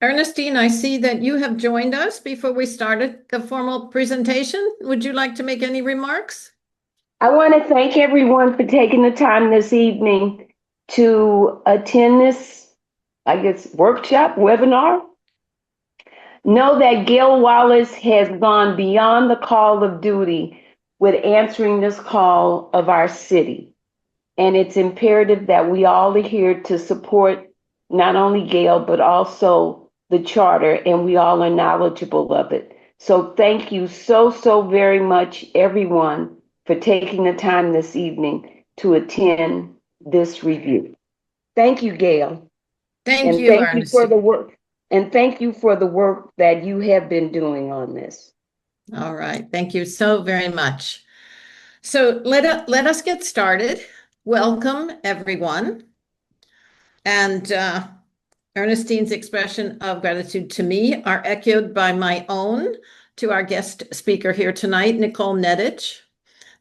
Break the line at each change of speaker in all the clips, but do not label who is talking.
Ernestine, I see that you have joined us before we started the formal presentation. Would you like to make any remarks?
I want to thank everyone for taking the time this evening to attend this, workshop, webinar. Know that Gail Wallace has gone beyond the call of duty with answering this call of our city. And it's imperative that we all adhere to support not only Gail, but also the charter, and we all are knowledgeable of it. So thank you so very much, everyone, for taking the time this evening to attend this review. Thank you, Gail.
Thank you,
Thank you for
Ernestine.
the work. And thank you for the work that you have been doing on this.
All right. Thank you so very much. So let us get started. Welcome, everyone. And Ernestine's expression of gratitude to me are echoed by my own to our guest speaker here tonight, Nicole Nedich.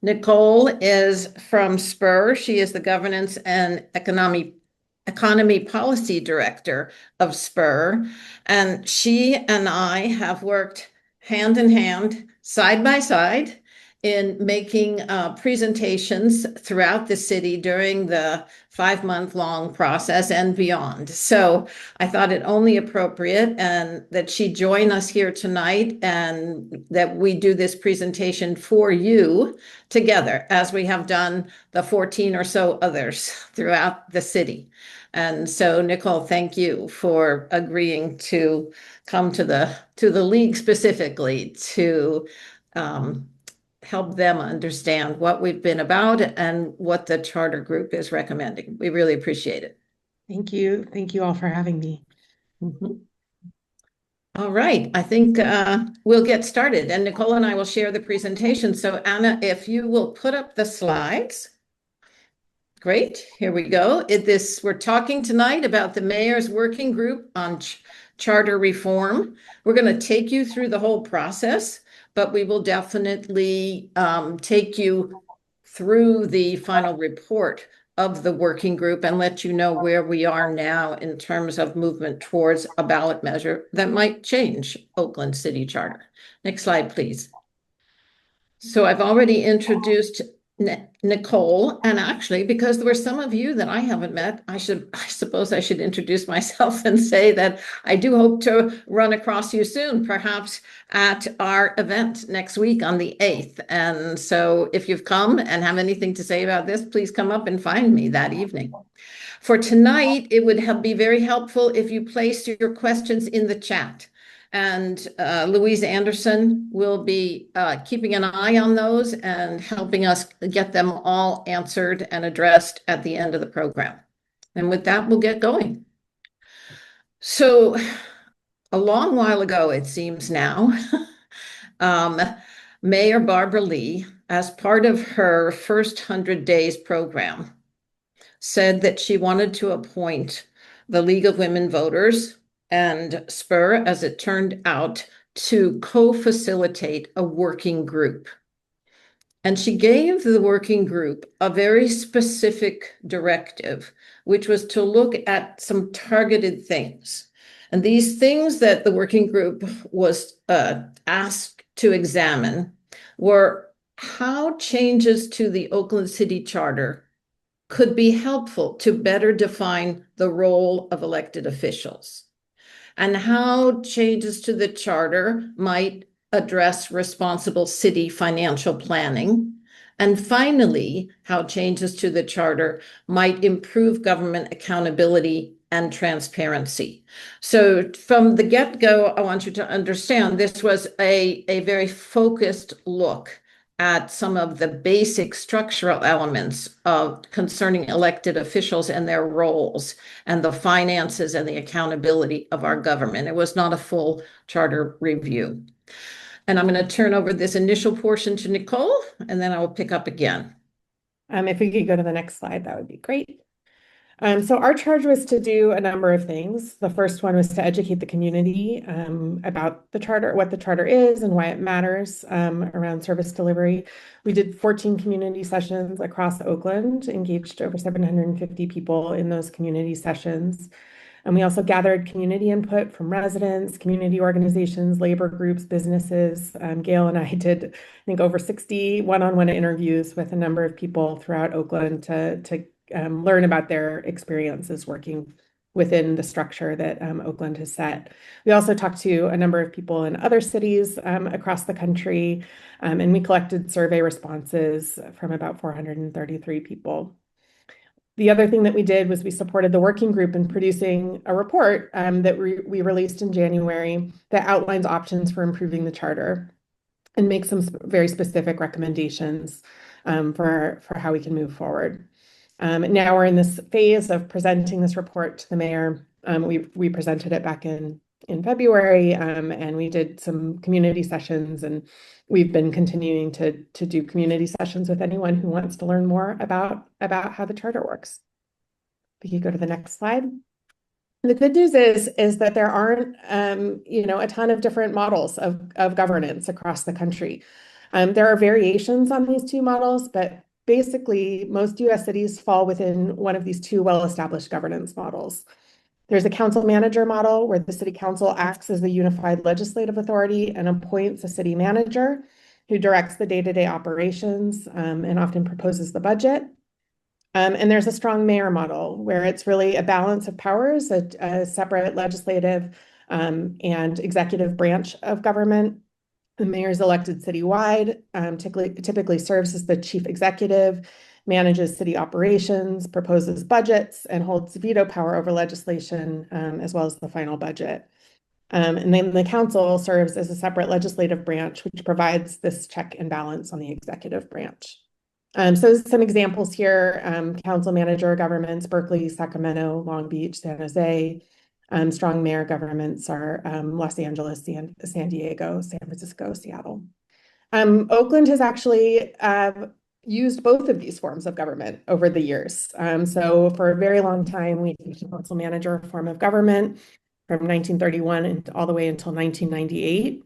Nicole is from SPUR. She is the Governance and Economy Policy Director of SPUR. And she and I have worked hand in hand, side by side, in making presentations throughout the city during the 5-month-long process and beyond. So I thought it only appropriate and that she join us here tonight and that we do this presentation for you together, as we have done the 14 or so others throughout the city. And so, Nicole, thank you for agreeing to come to the league specifically to help them understand what we've been about and what the charter group is recommending. We really appreciate it.
Thank you. Thank you all for having me.
All right, I think we'll get started, and Nicole and I will share the presentation. So Anna, if you will put up the slides. Great, here we go. We're talking tonight about the mayor's working group on charter reform. We're going to take you through the whole process, but we will definitely take you through the final report of the working group and let you know where we are now in terms of movement towards a ballot measure that might change Oakland City Charter. Next slide, please. So I've already introduced Nicole, and actually, because there were some of you that I haven't met, I suppose I should introduce myself and say that I do hope to run across you soon, perhaps at our event next week on the 8th. And so if you've come and have anything to say about this, please come up and find me that evening. For tonight, it would be very helpful if you placed your questions in the chat. And Louise Anderson will be keeping an eye on those and helping us get them all answered and addressed at the end of the program. And with that, we'll get going. So a long while ago, it seems now, Mayor Barbara Lee, as part of her first 100 days program, said that she wanted to appoint the League of Women Voters and SPUR, as it turned out, to co-facilitate a working group. And she gave the working group a very specific directive, which was to look at some targeted things. And these things that the working group was asked to examine were how changes to the Oakland City Charter could be helpful to better define the role of elected officials, and how changes to the charter might address responsible city financial planning, and finally, how changes to the charter might improve government accountability and transparency. So from the get-go, I want you to understand this was a very focused look at some of the basic structural elements of concerning elected officials and their roles and the finances and the accountability of our government. It was not a full charter review. And I'm going to turn over this initial portion to Nicole, and then I will pick up again.
If we could go to the next slide, that would be great. So our charge was to do a number of things. The first one was to educate the community about the charter, what the charter is and why it matters around service delivery. We did 14 community sessions across Oakland, engaged over 750 people in those community sessions. And we also gathered community input from residents, community organizations, labor groups, businesses. Gail and I did, I think, over 60 one-on-one interviews with a number of people throughout Oakland to learn about their experiences working within the structure that Oakland has set. We also talked to a number of people in other cities across the country, and we collected survey responses from about 433 people. The other thing that we did was we supported the working group in producing a report that we released in January that outlines options for improving the charter and make some very specific recommendations for how we can move forward. Now we're in this phase of presenting this report to the mayor. We presented it back in February, and we did some community sessions, and we've been continuing to do community sessions with anyone who wants to learn more about how the charter works. If you go to the next slide. The good news is that there aren't a ton of different models of governance across the country. There are variations on these two models, but basically most US cities fall within one of these two well-established governance models. There's a council manager model where the city council acts as the unified legislative authority and appoints a city manager who directs the day-to-day operations and often proposes the budget. And there's a strong mayor model where it's really a balance of powers, a separate legislative and executive branch of government. The mayor is elected citywide, typically serves as the chief executive, manages city operations, proposes budgets, and holds veto power over legislation, as well as the final budget. And then the council serves as a separate legislative branch, which provides this check and balance on the executive branch. So some examples here, council manager governments, Berkeley, Sacramento, Long Beach, San Jose. Strong mayor governments are Los Angeles, San Diego, San Francisco, Seattle. Oakland has actually used both of these forms of government over the years. So for a very long time, we used a council manager form of government from 1931 and all the way until 1998.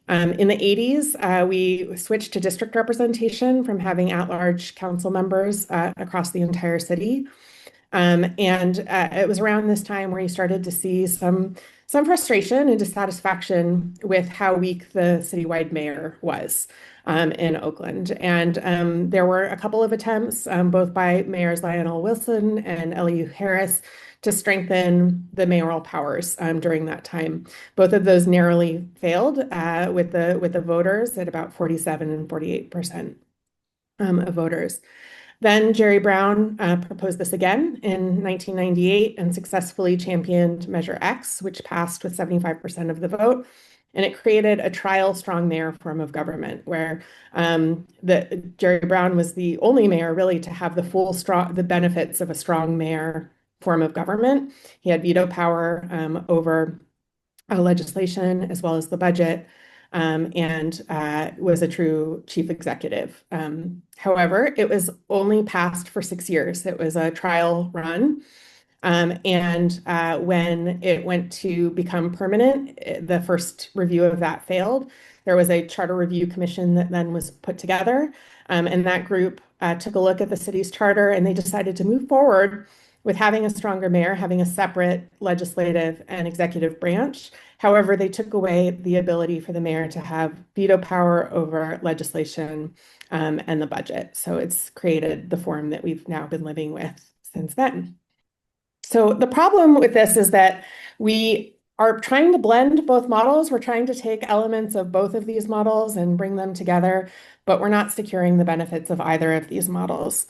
In the 80s, we switched to district representation from having at-large council members across the entire city. And it was around this time where you started to see some frustration and dissatisfaction with how weak the citywide mayor was in Oakland. And there were a couple of attempts, both by mayors Lionel Wilson and Elihu Harris, to strengthen the mayoral powers during that time. Both of those narrowly failed with the voters at about 47 and 48% of voters. Then Jerry Brown proposed this again in 1998 and successfully championed Measure X, which passed with 75% of the vote. And it created a trial strong mayor form of government where Jerry Brown was the only mayor really to have the benefits of a strong mayor form of government. He had veto power over legislation as well as the budget. And was a true chief executive. However, it was only passed for 6 years. It was a trial run. And when it went to become permanent, the first review of that failed. There was a charter review commission that then was put together. And that group took a look at the city's charter and they decided to move forward with having a stronger mayor, having a separate legislative and executive branch. However, they took away the ability for the mayor to have veto power over legislation and the budget. So it's created the form that we've now been living with since then. So the problem with this is that we are trying to blend both models. We're trying to take elements of both of these models and bring them together, but we're not securing the benefits of either of these models.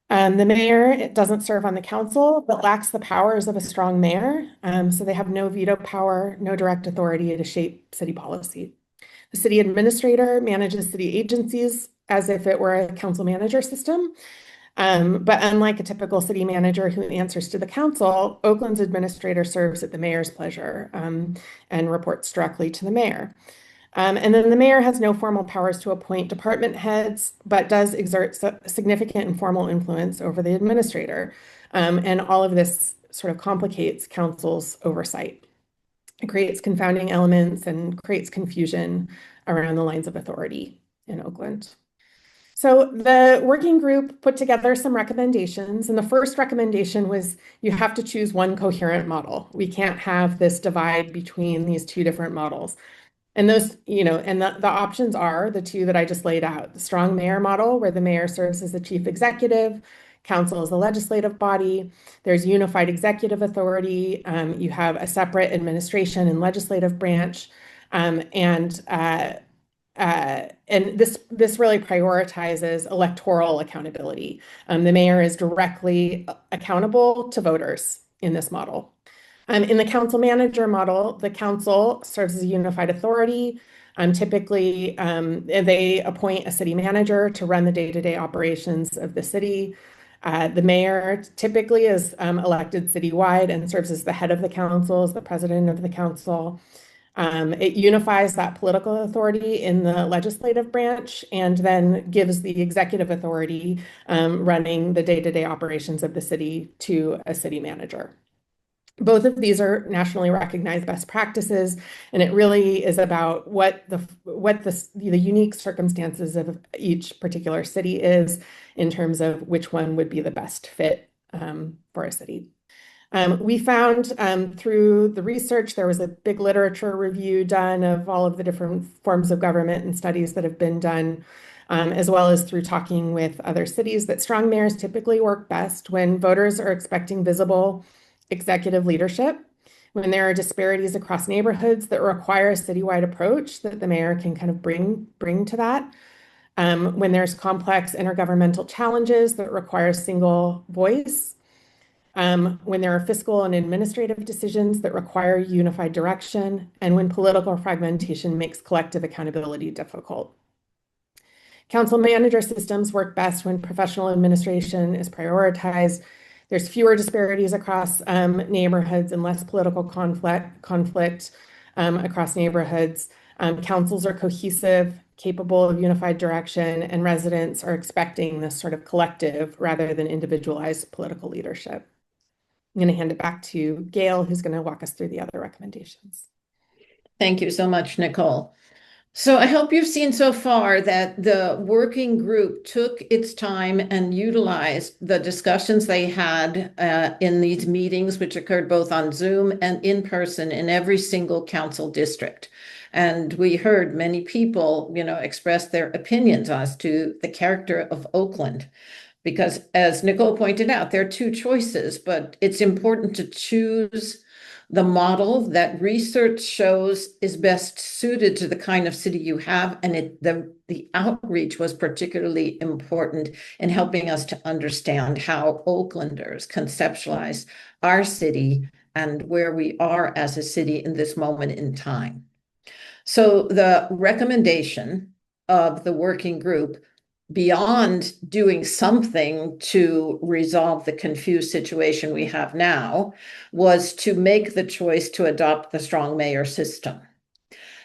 The mayor doesn't serve on the council, but lacks the powers of a strong mayor. So they have no veto power, no direct authority to shape city policy. The city administrator manages city agencies as if it were a council manager system. But unlike a typical city manager who answers to the council, Oakland's administrator serves at the mayor's pleasure and reports directly to the mayor. And then the mayor has no formal powers to appoint department heads, but does exert significant informal influence over the administrator. And all of this sort of complicates council's oversight. It creates confounding elements and creates confusion around the lines of authority in Oakland. So the working group put together some recommendations, and the first recommendation was you have to choose one coherent model. We can't have this divide between these two different models. And those, and the options are the two that I just laid out: the strong mayor model, where the mayor serves as the chief executive, council is the legislative body, there's unified executive authority, you have a separate administration and legislative branch, and this really prioritizes electoral accountability. The mayor is directly accountable to voters in this model. In the council manager model, the council serves as a unified authority. Typically, they appoint a city manager to run the day-to-day operations of the city. The mayor typically is elected citywide and serves as the head of the council, as the president of the council. It unifies that political authority in the legislative branch and then gives the executive authority running the day-to-day operations of the city to a city manager. Both of these are nationally recognized best practices, and it really is about what the unique circumstances of each particular city is in terms of which one would be the best fit for a city. We found through the research, there was a big literature review done of all of the different forms of government and studies that have been done, as well as through talking with other cities, that strong mayors typically work best when voters are expecting visible executive leadership, when there are disparities across neighborhoods that require a citywide approach that the mayor can kind of bring to that, when there's complex intergovernmental challenges that require a single voice, when there are fiscal and administrative decisions that require unified direction, and when political fragmentation makes collective accountability difficult. Council manager systems work best when professional administration is prioritized. There's fewer disparities across neighborhoods and less political conflict across neighborhoods. Councils are cohesive, capable of unified direction, and residents are expecting this sort of collective rather than individualized political leadership. I'm going to hand it back to Gail, who's going to walk us through the other recommendations.
Thank you so much, Nicole. So I hope you've seen so far that the working group took its time and utilized the discussions they had in these meetings, which occurred both on Zoom and in person in every single council district. And we heard many people, express their opinions as to the character of Oakland. Because as Nicole pointed out, there are two choices, but it's important to choose the model that research shows is best suited to the kind of city you have. And the outreach was particularly important in helping us to understand how Oaklanders conceptualize our city and where we are as a city in this moment in time. So the recommendation of the working group, beyond doing something to resolve the confused situation we have now, was to make the choice to adopt the strong mayor system.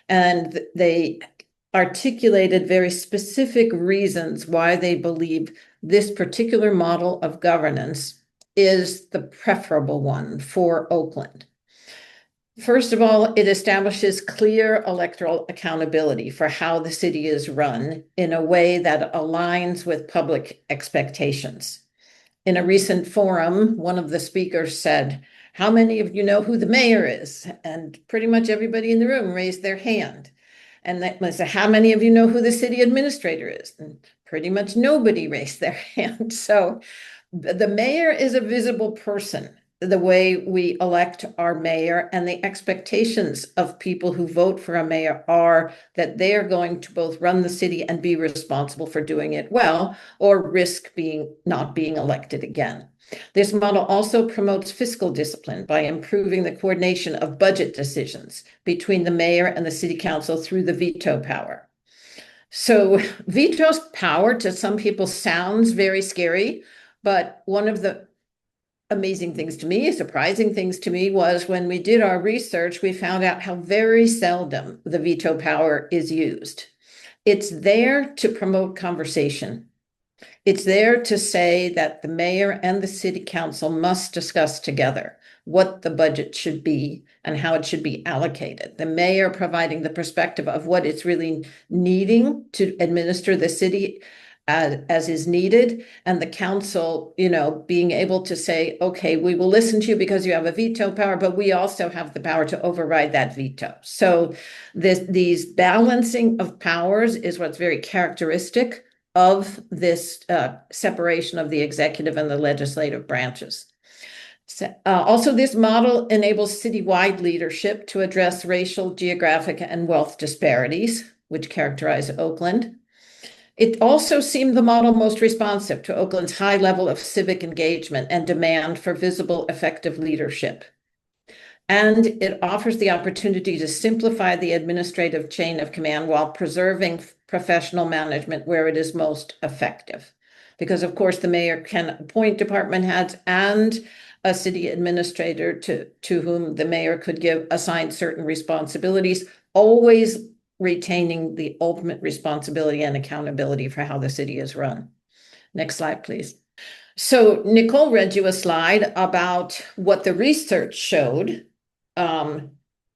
And they articulated very specific reasons why they believe this particular model of governance is the preferable one for Oakland. First of all, it establishes clear electoral accountability for how the city is run in a way that aligns with public expectations. In a recent forum, one of the speakers said, "How many of you know who the mayor is?" And pretty much everybody in the room raised their hand. And that was, "How many of you know who the city administrator is?" And pretty much nobody raised their hand. So the mayor is a visible person, the way we elect our mayor, and the expectations of people who vote for a mayor are that they are going to both run the city and be responsible for doing it well, or risk not being elected again. This model also promotes fiscal discipline by improving the coordination of budget decisions between the mayor and the city council through the veto power. So veto's power to some people sounds very scary, but one of the amazing things to me, surprising things to me, was when we did our research, we found out how very seldom the veto power is used. It's there to promote conversation. It's there to say that the mayor and the city council must discuss together what the budget should be and how it should be allocated. The mayor providing the perspective of what it's really needing to administer the city as is needed, and the council, being able to say, okay, we will listen to you because you have a veto power, but we also have the power to override that veto. So these balancing of powers is what's very characteristic of this separation of the executive and the legislative branches. Also, this model enables citywide leadership to address racial, geographic, and wealth disparities, which characterize Oakland. It also seemed the model most responsive to Oakland's high level of civic engagement and demand for visible, effective leadership. And it offers the opportunity to simplify the administrative chain of command while preserving professional management where it is most effective. Because, of course, the mayor can appoint department heads and a city administrator to whom the mayor could assign certain responsibilities, always retaining the ultimate responsibility and accountability for how the city is run. Next slide, please. So Nicole read you a slide about what the research showed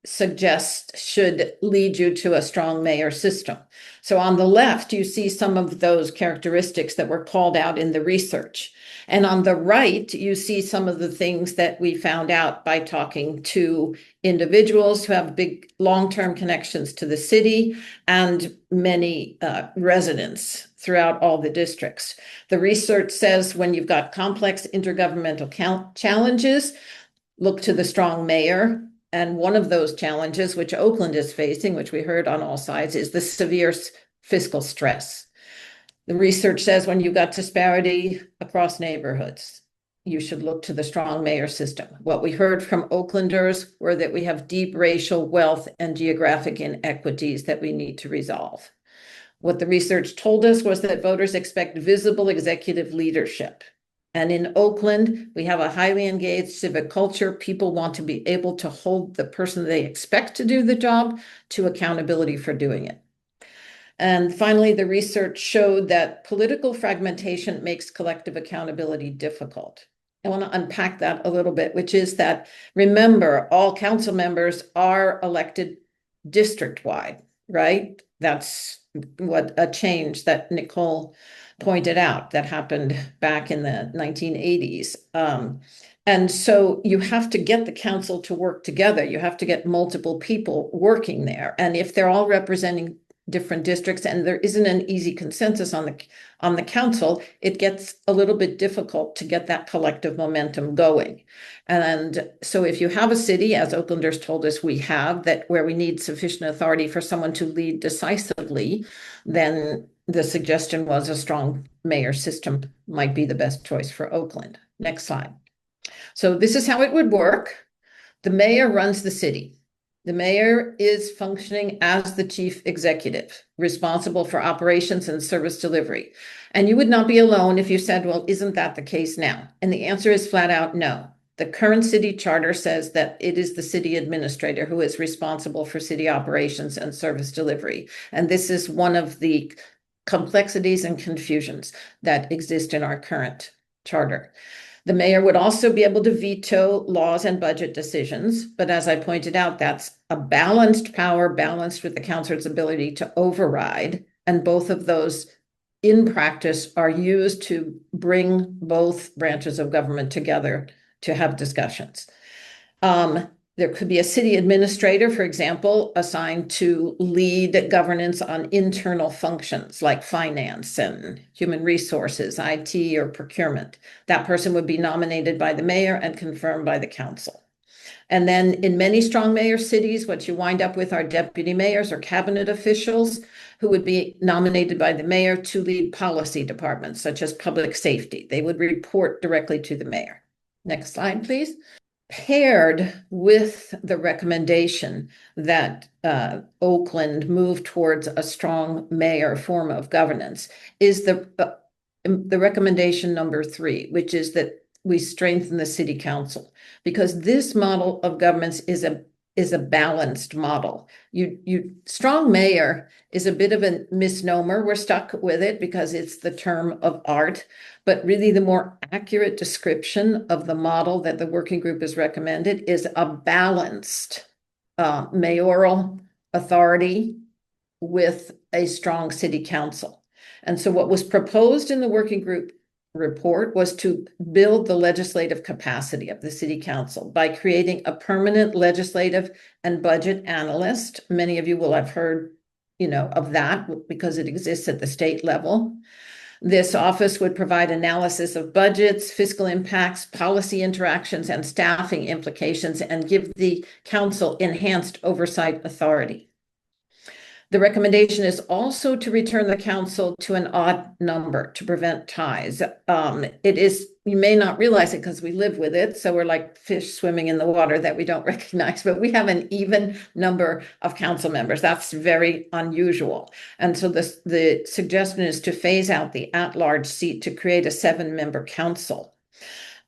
suggests should lead you to a strong mayor system. So on the left, you see some of those characteristics that were called out in the research. And on the right, you see some of the things that we found out by talking to individuals who have big long-term connections to the city and many residents throughout all the districts. The research says when you've got complex intergovernmental challenges, look to the strong mayor. And one of those challenges, which Oakland is facing, which we heard on all sides, is the severe fiscal stress. The research says when you've got disparity across neighborhoods, you should look to the strong mayor system. What we heard from Oaklanders were that we have deep racial, wealth, and geographic inequities that we need to resolve. What the research told us was that voters expect visible executive leadership. And in Oakland, we have a highly engaged civic culture. People want to be able to hold the person they expect to do the job to accountability for doing it. And finally, the research showed that political fragmentation makes collective accountability difficult. I want to unpack that a little bit, which is that, remember, all council members are elected district-wide, right? That's what a change that Nicole pointed out that happened back in the 1980s. And so you have to get the council to work together. You have to get multiple people working there. And if they're all representing different districts and there isn't an easy consensus on the council, it gets a little bit difficult to get that collective momentum going. And so if you have a city, as Oaklanders told us we have, that where we need sufficient authority for someone to lead decisively, then the suggestion was a strong mayor system might be the best choice for Oakland. Next slide. So this is how it would work. The mayor runs the city. The mayor is functioning as the chief executive, responsible for operations and service delivery. And you would not be alone if you said, well, isn't that the case now? And the answer is flat out no. The current city charter says that it is the city administrator who is responsible for city operations and service delivery. And this is one of the complexities and confusions that exist in our current charter. The mayor would also be able to veto laws and budget decisions, but as I pointed out, that's a balanced power balanced with the council's ability to override, and both of those in practice are used to bring both branches of government together to have discussions. There could be a city administrator, for example, assigned to lead governance on internal functions like finance and human resources, IT, or procurement. That person would be nominated by the mayor and confirmed by the council. And then in many strong mayor cities, what you wind up with are deputy mayors or cabinet officials who would be nominated by the mayor to lead policy departments, such as public safety. They would report directly to the mayor. Next slide, please. Paired with the recommendation that Oakland move towards a strong mayor form of governance is the recommendation number 3, which is that we strengthen the city council, because this model of governance is a balanced model. Strong mayor is a bit of a misnomer. We're stuck with it because it's the term of art, but really the more accurate description of the model that the working group has recommended is a balanced mayoral authority with a strong city council. And so what was proposed in the working group report was to build the legislative capacity of the city council by creating a permanent legislative and budget analyst. Many of you will have heard, of that because it exists at the state level. This office would provide analysis of budgets, fiscal impacts, policy interactions, and staffing implications, and give the council enhanced oversight authority. The recommendation is also to return the council to an odd number to prevent ties. You may not realize it because we live with it, so we're like fish swimming in the water that we don't recognize, but we have an even number of council members. That's very unusual. And so the suggestion is to phase out the at-large seat to create a 7-member council.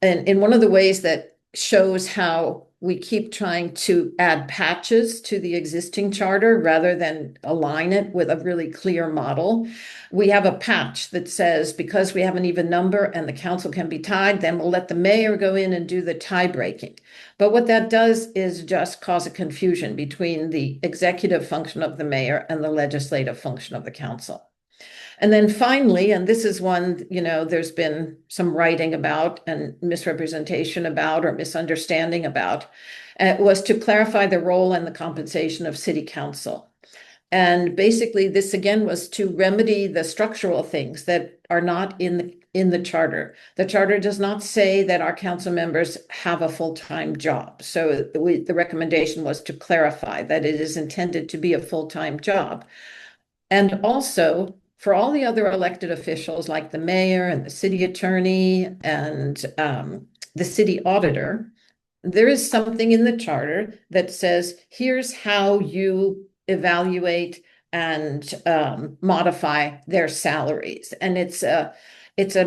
And in one of the ways that shows how we keep trying to add patches to the existing charter rather than align it with a really clear model. We have a patch that says, because we have an even number and the council can be tied, then we'll let the mayor go in and do the tie breaking. But what that does is just cause a confusion between the executive function of the mayor and the legislative function of the council. And then finally, and this is one, there's been some writing about and misrepresentation about or misunderstanding about, was to clarify the role and the compensation of city council. And basically, this again was to remedy the structural things that are not in the charter. The charter does not say that our council members have a full-time job. So the recommendation was to clarify that it is intended to be a full-time job. And also, for all the other elected officials like the mayor and the city attorney and the city auditor, there is something in the charter that says, here's how you evaluate and modify their salaries. And it's a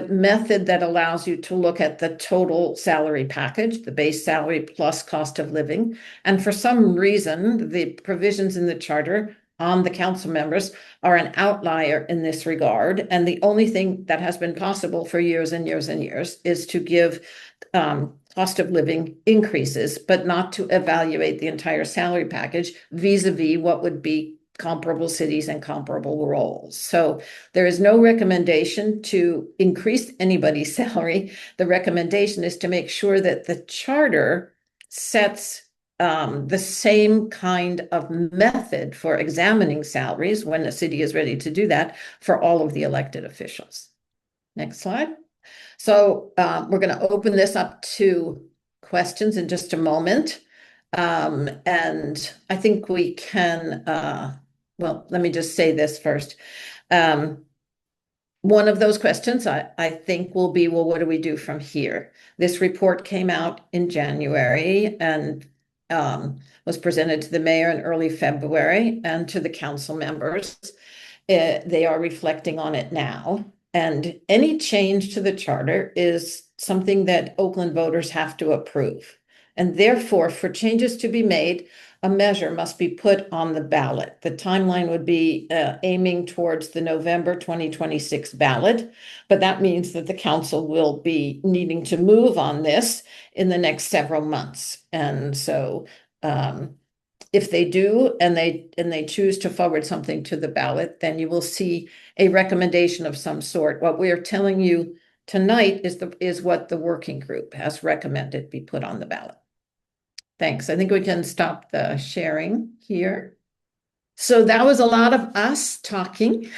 method that allows you to look at the total salary package, the base salary plus cost of living. And for some reason, the provisions in the charter on the council members are an outlier in this regard. And the only thing that has been possible for years and years and years is to give cost of living increases, but not to evaluate the entire salary package vis-a-vis what would be comparable cities and comparable roles. So there is no recommendation to increase anybody's salary. The recommendation is to make sure that the charter sets the same kind of method for examining salaries when the city is ready to do that for all of the elected officials. Next slide. So we're going to open this up to questions in just a moment. And I think we can, well, let me just say this first. One of those questions I think will be, well, what do we do from here? This report came out in January and was presented to the mayor in early February and to the council members. They are reflecting on it now. And any change to the charter is something that Oakland voters have to approve. And therefore, for changes to be made, a measure must be put on the ballot. The timeline would be aiming towards the November 2026 ballot, but that means that the council will be needing to move on this in the next several months. And so if they do and they choose to forward something to the ballot, then you will see a recommendation of some sort. What we are telling you tonight is what the working group has recommended be put on the ballot. Thanks. I think we can stop the sharing here. So that was a lot of us talking.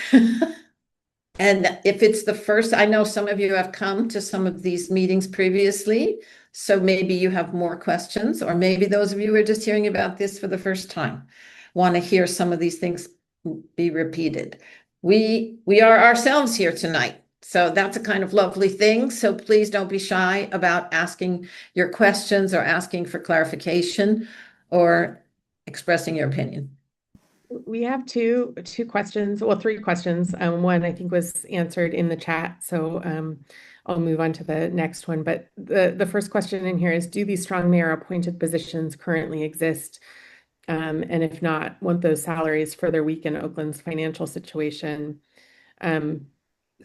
And if it's the first, I know some of you have come to some of these meetings previously, so maybe you have more questions, or maybe those of you who are just hearing about this for the first time want to hear some of these things be repeated. We are ourselves here tonight. So that's a kind of lovely thing. So please don't be shy about asking your questions or asking for clarification or expressing your opinion.
We have two questions, well, three questions. One I think was answered in the chat, so I'll move on to the next one. But the first question in here is, do these strong mayor appointed positions currently exist? And if not, won't those salaries further weaken Oakland's financial situation?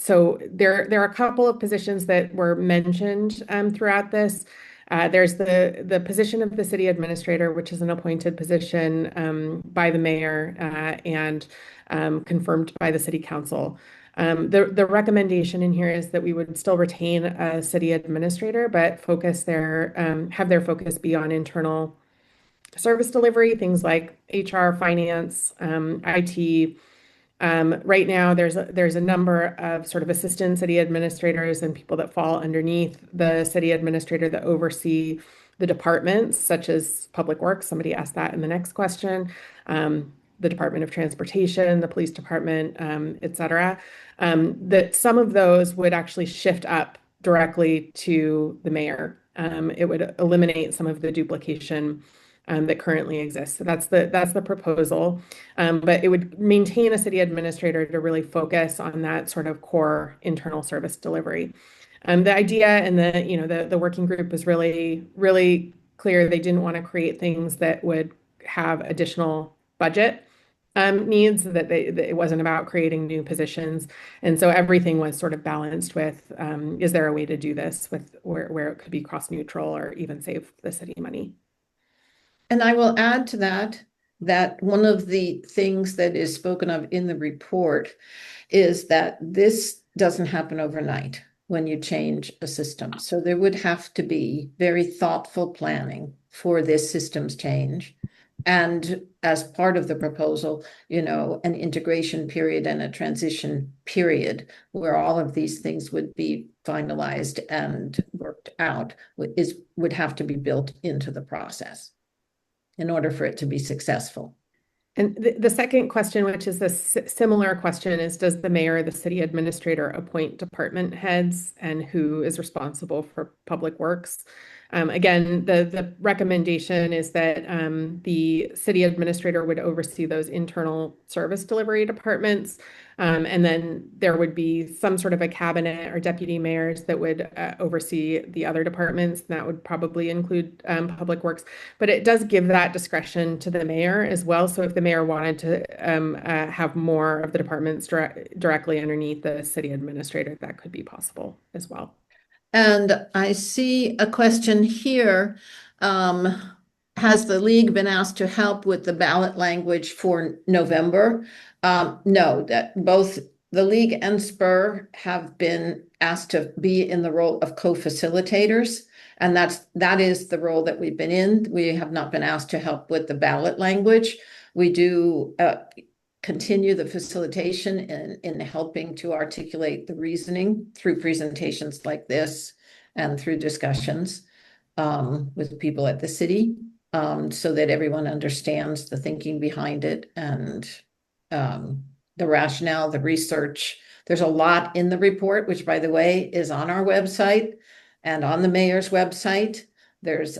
So there are a couple of positions that were mentioned throughout this. There's the position of the city administrator, which is an appointed position by the mayor and confirmed by the city council. The recommendation in here is that we would still retain a city administrator, but have their focus be on internal service delivery, things like HR, finance, IT. Right now, there's a number of sort of assistant city administrators and people that fall underneath the city administrator that oversee the departments, such as Public Works. Somebody asked that in the next question. The Department of Transportation, the Police Department, et cetera. That some of those would actually shift up directly to the mayor. It would eliminate some of the duplication that currently exists. So that's the proposal. But it would maintain a city administrator to really focus on that sort of core internal service delivery. The idea and the working group was really clear. They didn't want to create things that would have additional budget needs, that it wasn't about creating new positions. And so everything was sort of balanced with, is there a way to do this with where it could be cost neutral or even save the city money?
And I will add to that one of the things that is spoken of in the report is that this doesn't happen overnight when you change a system. So there would have to be very thoughtful planning for this systems change. And as part of the proposal, an integration period and a transition period where all of these things would be finalized and worked out would have to be built into the process in order for it to be successful.
And the second question, which is the similar question, is does the mayor or the city administrator appoint department heads, and who is responsible for public works? Again, the recommendation is that the city administrator would oversee those internal service delivery departments. And then there would be some sort of a cabinet or deputy mayors that would oversee the other departments. And that would probably include public works, but it does give that discretion to the mayor as well. So if the mayor wanted to have more of the departments directly underneath the city administrator, that could be possible as well.
And I see a question here. Has the league been asked to help with the ballot language for November? No, that both the league and Spur have been asked to be in the role of co-facilitators. And that is the role that we've been in. We have not been asked to help with the ballot language. We do continue the facilitation in helping to articulate the reasoning through presentations like this and through discussions with people at the city, so that everyone understands the thinking behind it and the rationale, the research. There's a lot in the report, which, by the way, is on our website and on the mayor's website. There's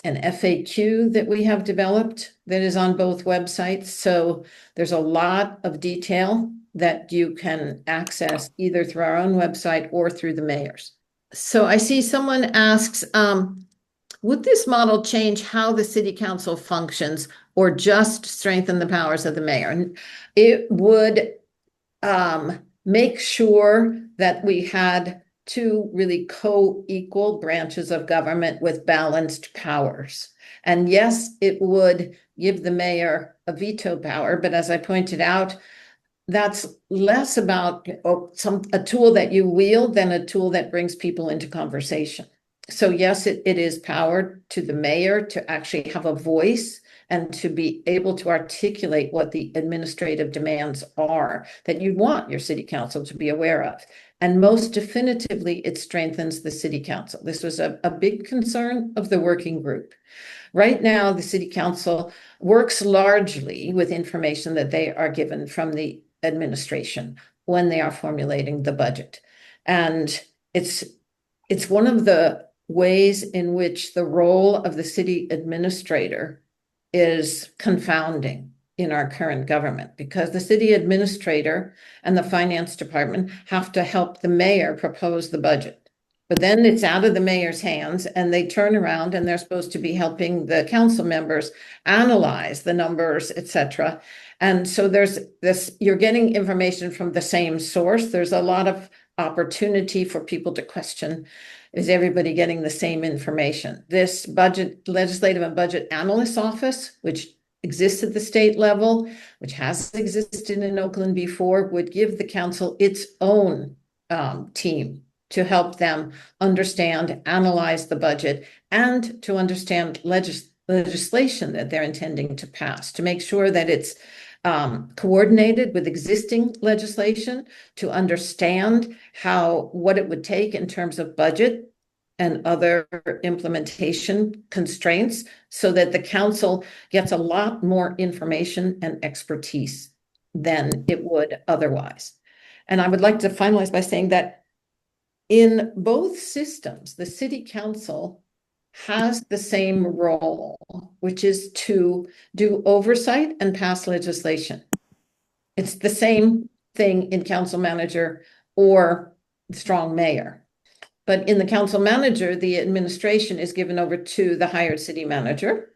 an FAQ that we have developed that is on both websites. So there's a lot of detail that you can access either through our own website or through the mayor's. So I see someone asks, would this model change how the city council functions or just strengthen the powers of the mayor? And it would make sure that we had two really co-equal branches of government with balanced powers. And yes, it would give the mayor a veto power, but as I pointed out, that's less about a tool that you wield than a tool that brings people into conversation. So yes, it is power to the mayor to actually have a voice and to be able to articulate what the administrative demands are that you want your city council to be aware of. And most definitively, it strengthens the city council. This was a big concern of the working group. Right now, the city council works largely with information that they are given from the administration when they are formulating the budget. And it's one of the ways in which the role of the city administrator is confounding in our current government, because the city administrator and the finance department have to help the mayor propose the budget. But then it's out of the mayor's hands and they turn around and they're supposed to be helping the council members analyze the numbers, etc. And so there's this, you're getting information from the same source. There's a lot of opportunity for people to question, is everybody getting the same information? This budget, legislative and budget analyst office, which exists at the state level, which has existed in Oakland before, would give the council its own team to help them understand, analyze the budget, and to understand legislation that they're intending to pass, to make sure that it's coordinated with existing legislation, to understand what it would take in terms of budget and other implementation constraints, so that the council gets a lot more information and expertise than it would otherwise. And I would like to finalize by saying that in both systems, the city council has the same role, which is to do oversight and pass legislation. It's the same thing in council manager or strong mayor. But in the council manager, the administration is given over to the hired city manager,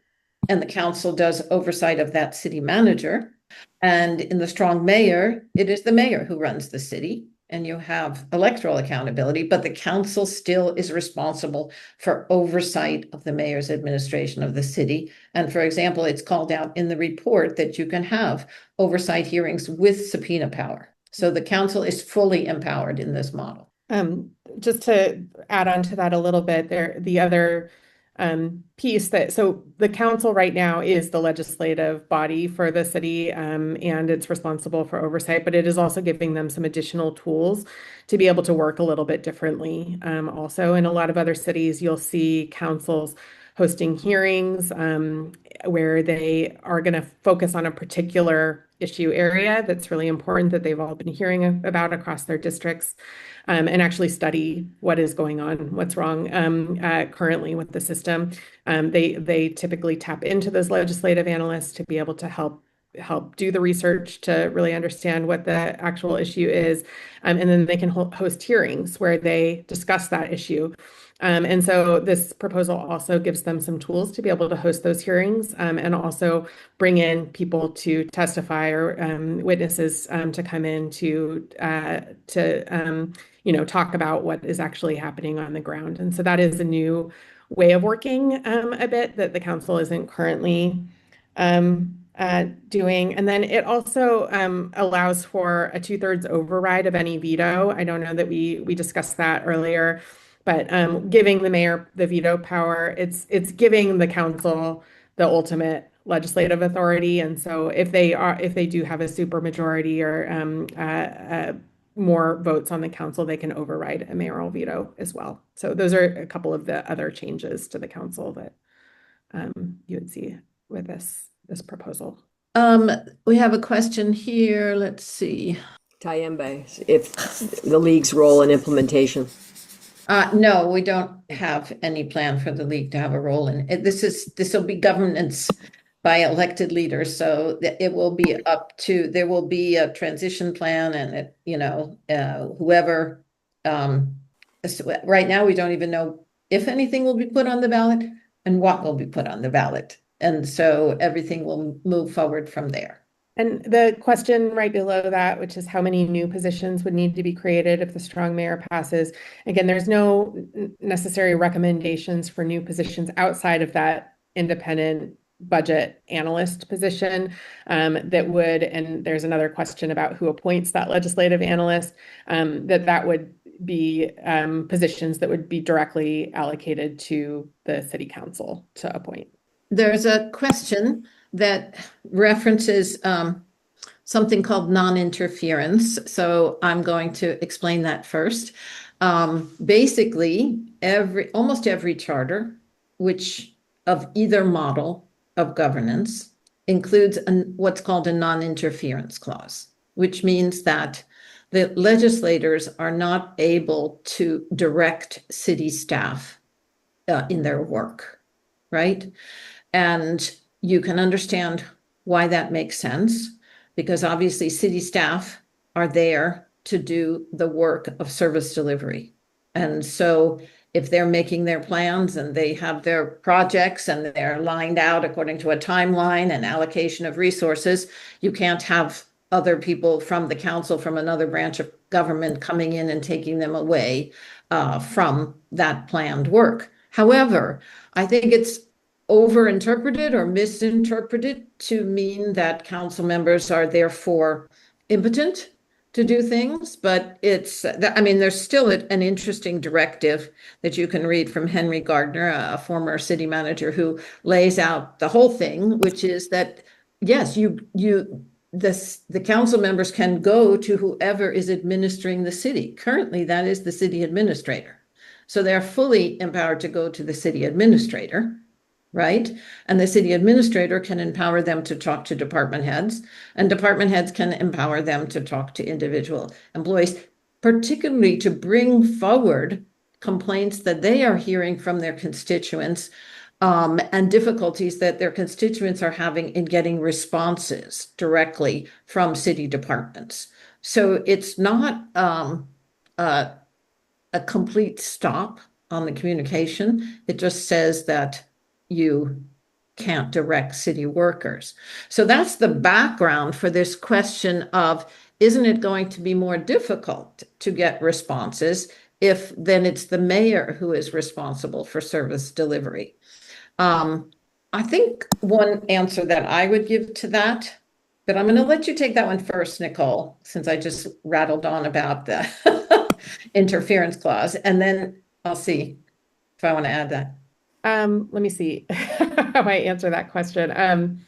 and the council does oversight of that city manager. And in the strong mayor, it is the mayor who runs the city, and you have electoral accountability, but the council still is responsible for oversight of the mayor's administration of the city. And for example, it's called out in the report that you can have oversight hearings with subpoena power. So the council is fully empowered in this model.
Just to add on to that a little bit, the other piece so the council right now is the legislative body for the city, and it's responsible for oversight, but it is also giving them some additional tools to be able to work a little bit differently. Also, in a lot of other cities, you'll see councils hosting hearings where they are going to focus on a particular issue area that's really important that they've all been hearing about across their districts, and actually study what is going on, what's wrong currently with the system. They typically tap into those legislative analysts to be able to help do the research to really understand what the actual issue is. And then they can host hearings where they discuss that issue. And so this proposal also gives them some tools to be able to host those hearings, and also bring in people to testify or witnesses to come in to talk about what is actually happening on the ground. And so that is a new way of working a bit that the council isn't currently doing. And then it also allows for a 2/3 override of any veto. I don't know that we discussed that earlier, but giving the mayor the veto power, it's giving the council the ultimate legislative authority. And so if they do have a supermajority or more votes on the council, they can override a mayoral veto as well. So those are a couple of the other changes to the council that you would see with this proposal.
We have a question here. Let's see.
Tayembe, if the league's role in implementation.
No, we don't have any plan for the league to have a role in it. This will be governance by elected leaders, so it will be there will be a transition plan, and whoever. Right now, we don't even know if anything will be put on the ballot and what will be put on the ballot, and so everything will move forward from there.
And the question right below that, which is how many new positions would need to be created if the strong mayor passes? Again, there's no necessary recommendations for new positions outside of that independent budget analyst position that would, and there's another question about who appoints that legislative analyst, that would be positions that would be directly allocated to the city council to appoint.
There's a question that references something called non-interference. So I'm going to explain that first. Basically, almost every charter, which of either model of governance, includes what's called a non-interference clause, which means that the legislators are not able to direct city staff in their work, right? And you can understand why that makes sense, because obviously city staff are there to do the work of service delivery. And so if they're making their plans and they have their projects and they're lined out according to a timeline and allocation of resources, you can't have other people from the council, from another branch of government, coming in and taking them away from that planned work. However, I think it's overinterpreted or misinterpreted to mean that council members are therefore impotent to do things, but I mean, there's still an interesting directive that you can read from Henry Gardner, a former city manager, who lays out the whole thing, which is that, yes, the council members can go to whoever is administering the city. Currently, that is the city administrator. So they're fully empowered to go to the city administrator, right? And the city administrator can empower them to talk to department heads, and department heads can empower them to talk to individual employees, particularly to bring forward complaints that they are hearing from their constituents, and difficulties that their constituents are having in getting responses directly from city departments. So it's not a complete stop on the communication. It just says that you can't direct city workers. So that's the background for this question of, isn't it going to be more difficult to get responses if then it's the mayor who is responsible for service delivery? I think one answer that I would give to that, but I'm going to let you take that one first, Nicole, since I just rattled on about the interference clause, and then I'll see if I want to add that.
Let me see how I answer that question.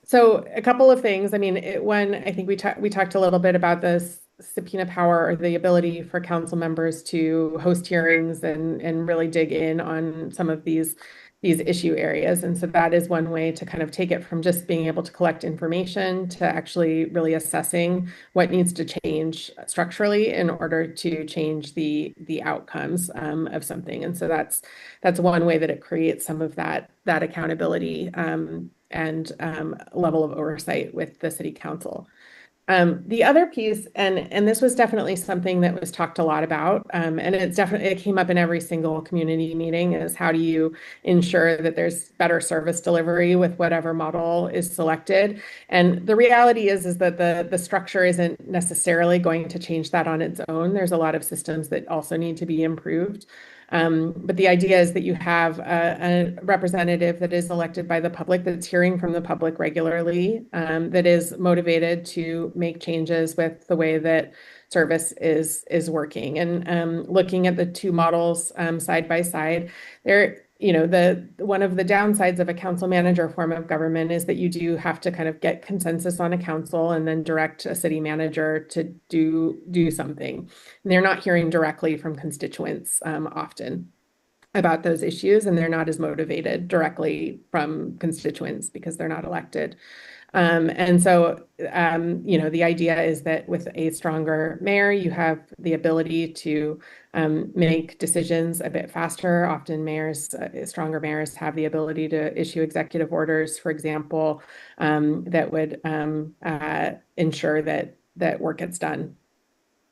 So a couple of things. I mean, one, I think we talked a little bit about this subpoena power, or the ability for council members to host hearings and really dig in on some of these issue areas. And so that is one way to kind of take it from just being able to collect information to actually really assessing what needs to change structurally in order to change the outcomes of something. And so that's one way that it creates some of that accountability and level of oversight with the city council. The other piece, and this was definitely something that was talked a lot about, and it came up in every single community meeting, is how do you ensure that there's better service delivery with whatever model is selected? And the reality is that the structure isn't necessarily going to change that on its own. There's a lot of systems that also need to be improved. But the idea is that you have a representative that is elected by the public, that's hearing from the public regularly, that is motivated to make changes with the way that service is working. And looking at the two models side by side, one of the downsides of a council manager form of government is that you do have to kind of get consensus on a council and then direct a city manager to do something. And they're not hearing directly from constituents often about those issues, and they're not as motivated directly from constituents because they're not elected. And so, the idea is that with a stronger mayor, you have the ability to make decisions a bit faster. Often stronger mayors have the ability to issue executive orders, for example, that would ensure that work gets done.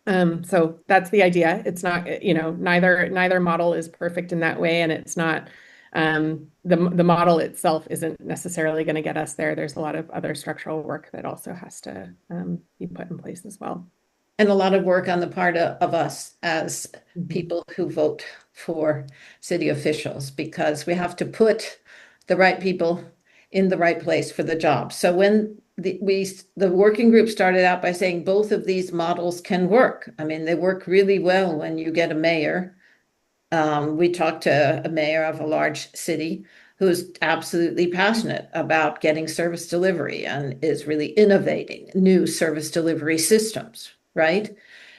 So that's the idea. It's not, neither model is perfect in that way, and it's not, the model itself isn't necessarily going to get us there. There's a lot of other structural work that also has to be put in place as well.
And a lot of work on the part of us as people who vote for city officials, because we have to put the right people in the right place for the job. So when the working group started out by saying both of these models can work. I mean, they work really well when you get a mayor. We talked to a mayor of a large city who's absolutely passionate about getting service delivery and is really innovating new service delivery systems, right?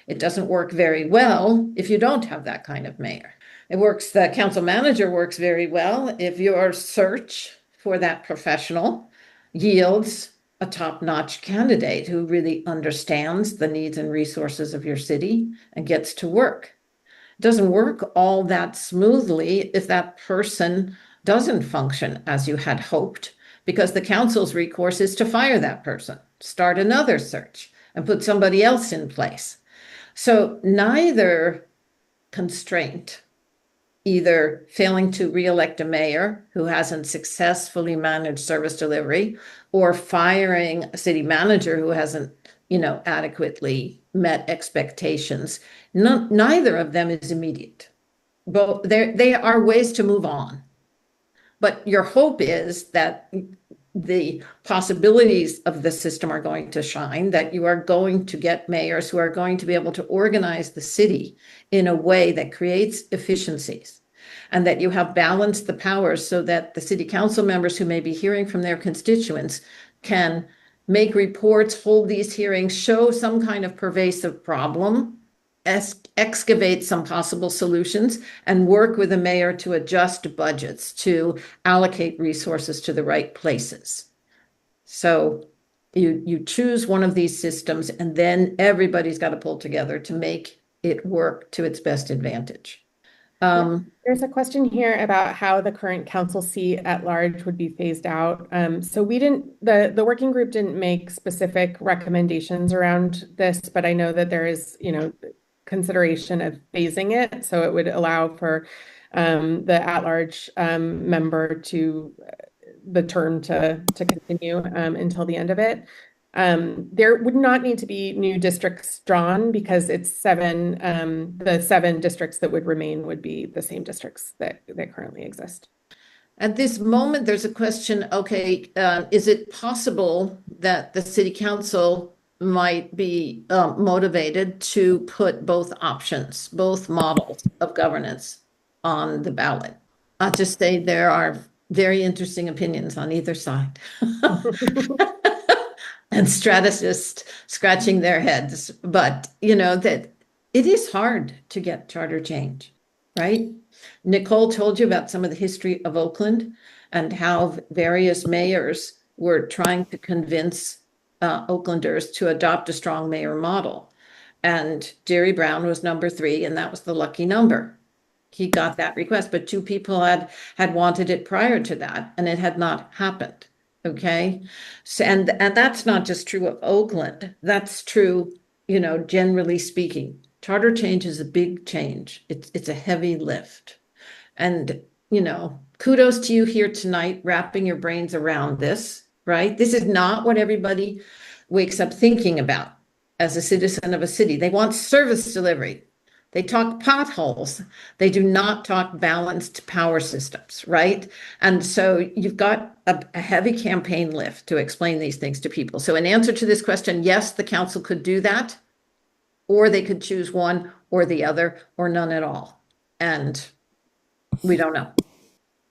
It doesn't work very well if you don't have that kind of mayor. The council manager works very well if your search for that professional yields a top-notch candidate who really understands the needs and resources of your city and gets to work. It doesn't work all that smoothly if that person doesn't function as you had hoped, because the council's recourse is to fire that person, start another search, and put somebody else in place. So neither constraint, either failing to reelect a mayor who hasn't successfully managed service delivery, or firing a city manager who hasn't, adequately met expectations, neither of them is immediate. But they are ways to move on. But your hope is that the possibilities of the system are going to shine, that you are going to get mayors who are going to be able to organize the city in a way that creates efficiencies, and that you have balanced the powers so that the city council members who may be hearing from their constituents can make reports, hold these hearings, show some kind of pervasive problem, excavate some possible solutions, and work with the mayor to adjust budgets, to allocate resources to the right places. So you choose one of these systems, and then everybody's got to pull together to make it work to its best advantage.
There's a question here about how the current council seat at large would be phased out. So we didn't, the working group didn't make specific recommendations around this, but I know that there is, consideration of phasing it. So it would allow for the at-large member to the term to continue until the end of it. There would not need to be new districts drawn because it's seven. The 7 districts that would remain would be the same districts that currently exist.
At this moment, there's a question, okay, is it possible that the city council might be motivated to put both options, both models of governance on the ballot? I'll just say there are very interesting opinions on either side. And strategists scratching their heads, but that it is hard to get charter change, right? Nicole told you about some of the history of Oakland and how various mayors were trying to convince Oaklanders to adopt a strong mayor model. And Jerry Brown was number 3, and that was the lucky number. He got that request, but 2 people had wanted it prior to that, and it had not happened. Okay. So, and that's not just true of Oakland. That's true, generally speaking. Charter change is a big change. It's a heavy lift. And, kudos to you here tonight, wrapping your brains around this, right? This is not what everybody wakes up thinking about as a citizen of a city. They want service delivery. They talk potholes. They do not talk balanced power systems, right? And so you've got a heavy campaign lift to explain these things to people. So in answer to this question, yes, the council could do that, or they could choose one or the other, or none at all. And we don't know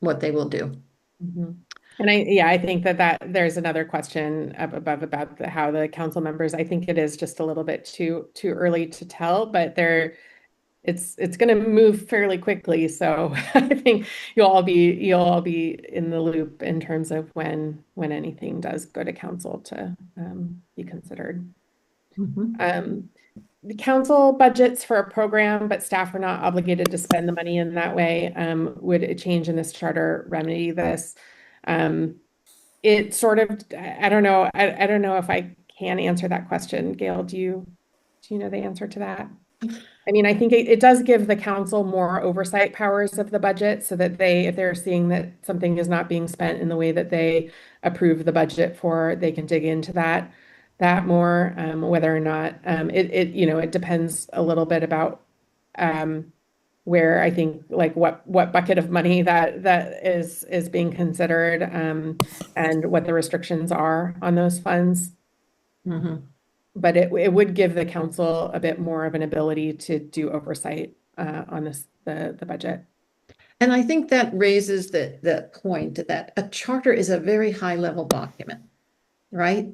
what they will do.
Mm-hmm. And I think that there's another question up above about how the council members, I think it is just a little bit too early to tell, but it's going to move fairly quickly. So I think you'll all be in the loop in terms of when anything does go to council to be considered.
Mm-hmm.
The council budgets for a program, but staff are not obligated to spend the money in that way. Would a change in this charter remedy this? It sort of, I don't know. I don't know if I can answer that question. Gail, do you know the answer to that? I mean, I think it does give the council more oversight powers of the budget so that if they're seeing that something is not being spent in the way that they approve the budget for, they can dig into that more, whether or not it depends a little bit about where I think like what bucket of money that is being considered and what the restrictions are on those funds.
Mm-hmm.
But it would give the council a bit more of an ability to do oversight on the budget.
And I think that raises the point that a charter is a very high level document, right?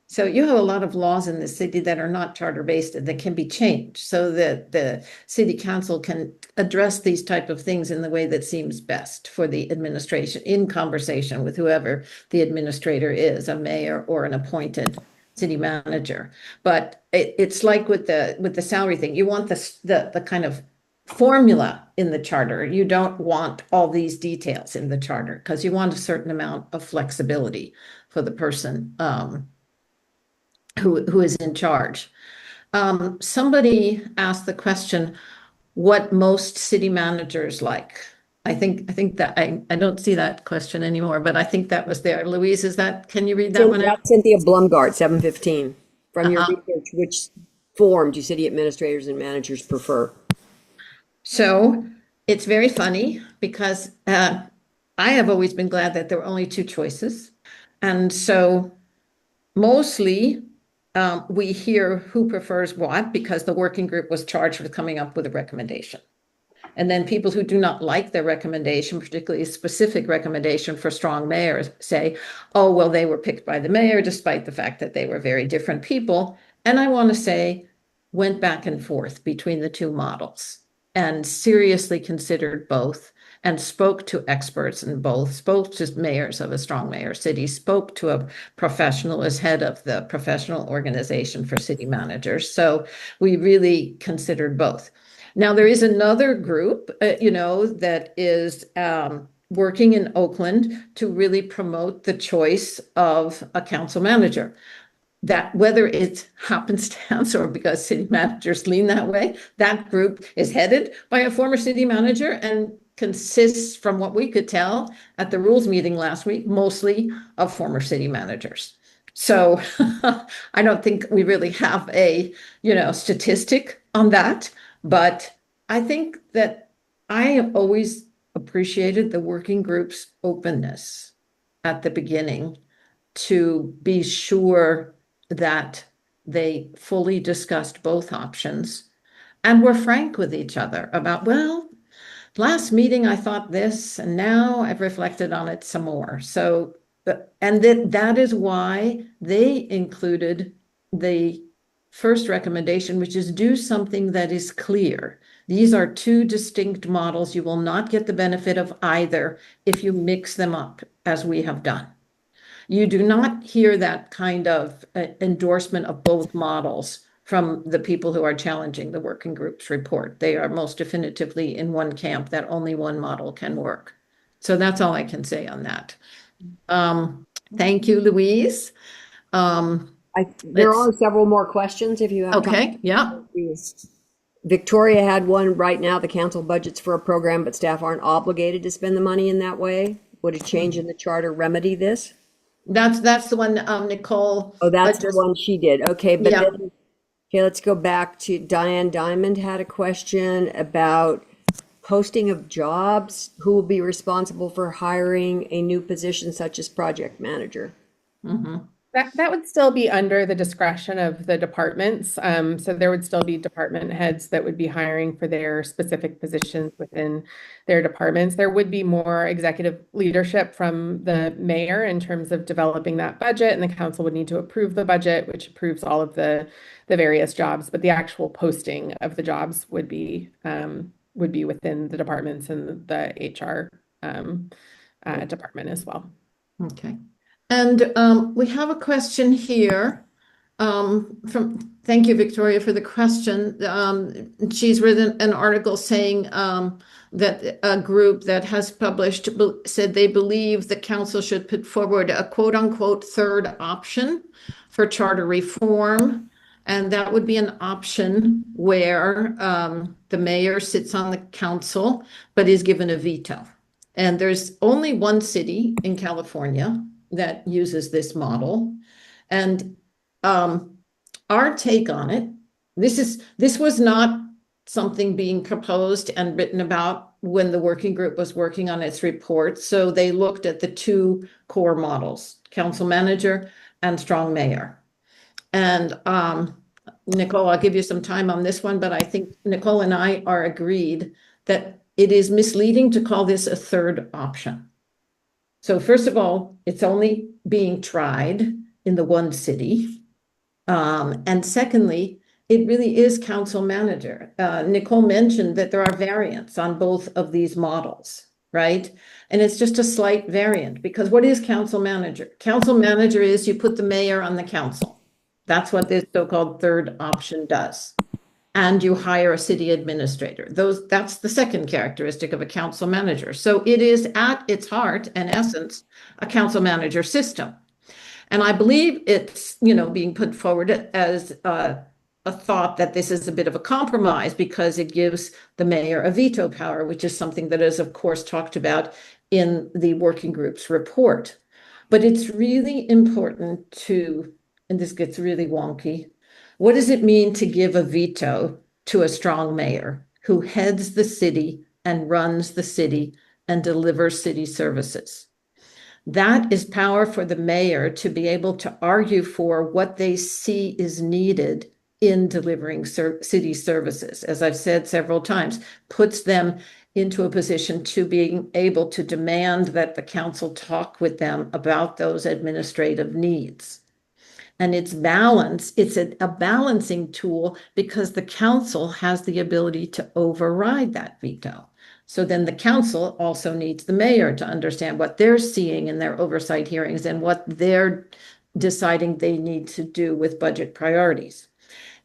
So you have a lot of laws in the city that are not charter based and that can be changed so that the city council can address these type of things in the way that seems best for the administration in conversation with whoever the administrator is, a mayor or an appointed city manager. But it's like with the salary thing, you want the kind of formula in the charter. You don't want all these details in the charter because you want a certain amount of flexibility for the person who is in charge. Somebody asked the question, what most city managers like? I think that I don't see that question anymore, but I think that was there. Louise, can you read that one out?
Cynthia Blumgart, 715. From your research, which form do city administrators and managers prefer?
So it's very funny because I have always been glad that there were only two choices. And so mostly we hear who prefers what because the working group was charged with coming up with a recommendation. And then people who do not like their recommendation, particularly a specific recommendation for strong mayors, say, oh, well, they were picked by the mayor, despite the fact that they were very different people. And I want to say, went back and forth between the two models and seriously considered both and spoke to experts in both, spoke to mayors of a strong mayor city, spoke to a professional as head of the professional organization for city managers. So we really considered both. Now, there is another group, that is working in Oakland to really promote the choice of a council manager. That whether it's happenstance or because city managers lean that way, that group is headed by a former city manager and consists, from what we could tell at the rules meeting last week, mostly of former city managers. So I don't think we really have a, statistic on that. But I think that I have always appreciated the working group's openness at the beginning to be sure that they fully discussed both options and were frank with each other about, well, last meeting I thought this, and now I've reflected on it some more. So, and that is why they included the first recommendation, which is do something that is clear. These are two distinct models. You will not get the benefit of either if you mix them up, as we have done. You do not hear that kind of endorsement of both models from the people who are challenging the working group's report. They are most definitively in one camp that only one model can work. So that's all I can say on that. Thank you, Louise.
There are several more questions if you have time.
Okay, yeah.
Victoria had one. Right now, the council budgets for a program, but staff aren't obligated to spend the money in that way. Would a change in the charter remedy this?
That's the one, Nicole.
Oh, that's the one she did. Okay, but
Yeah.
then, okay, let's go back to Diane Diamond had a question about posting of jobs. Who will be responsible for hiring a new position such as project manager?
Mm-hmm.
That would still be under the discretion of the departments. So there would still be department heads that would be hiring for their specific positions within their departments. There would be more executive leadership from the mayor in terms of developing that budget, and the council would need to approve the budget, which approves all of the various jobs. But the actual posting of the jobs would be within the departments and the HR department as well.
Okay. And we have a question here thank you, Victoria, for the question. She's written an article saying that a group that has published said they believe the council should put forward a quote unquote third option for charter reform. And that would be an option where the mayor sits on the council, but is given a veto. And there's only one city in California that uses this model. And our take on it, this was not something being proposed and written about when the working group was working on its report. So they looked at the two core models, council manager and strong mayor. And Nicole, I'll give you some time on this one, but I think Nicole and I are agreed that it is misleading to call this a third option. So first of all, it's only being tried in the one city. And secondly, it really is council manager. Nicole mentioned that there are variants on both of these models, right? And it's just a slight variant because what is council manager? Council manager is you put the mayor on the council. That's what this so-called third option does. And you hire a city administrator. That's the second characteristic of a council manager. So it is at its heart and essence a council manager system. And I believe it's, being put forward as a thought that this is a bit of a compromise because it gives the mayor a veto power, which is something that is, of course, talked about in the working group's report. But it's really important to, and this gets really wonky, what does it mean to give a veto to a strong mayor who heads the city and runs the city and deliver city services. That is power for the mayor to be able to argue for what they see is needed in delivering city services. As I've said several times, puts them into a position to being able to demand that the council talk with them about those administrative needs. And it's a balancing tool because the council has the ability to override that veto. So then the council also needs the mayor to understand what they're seeing in their oversight hearings and what they're deciding they need to do with budget priorities.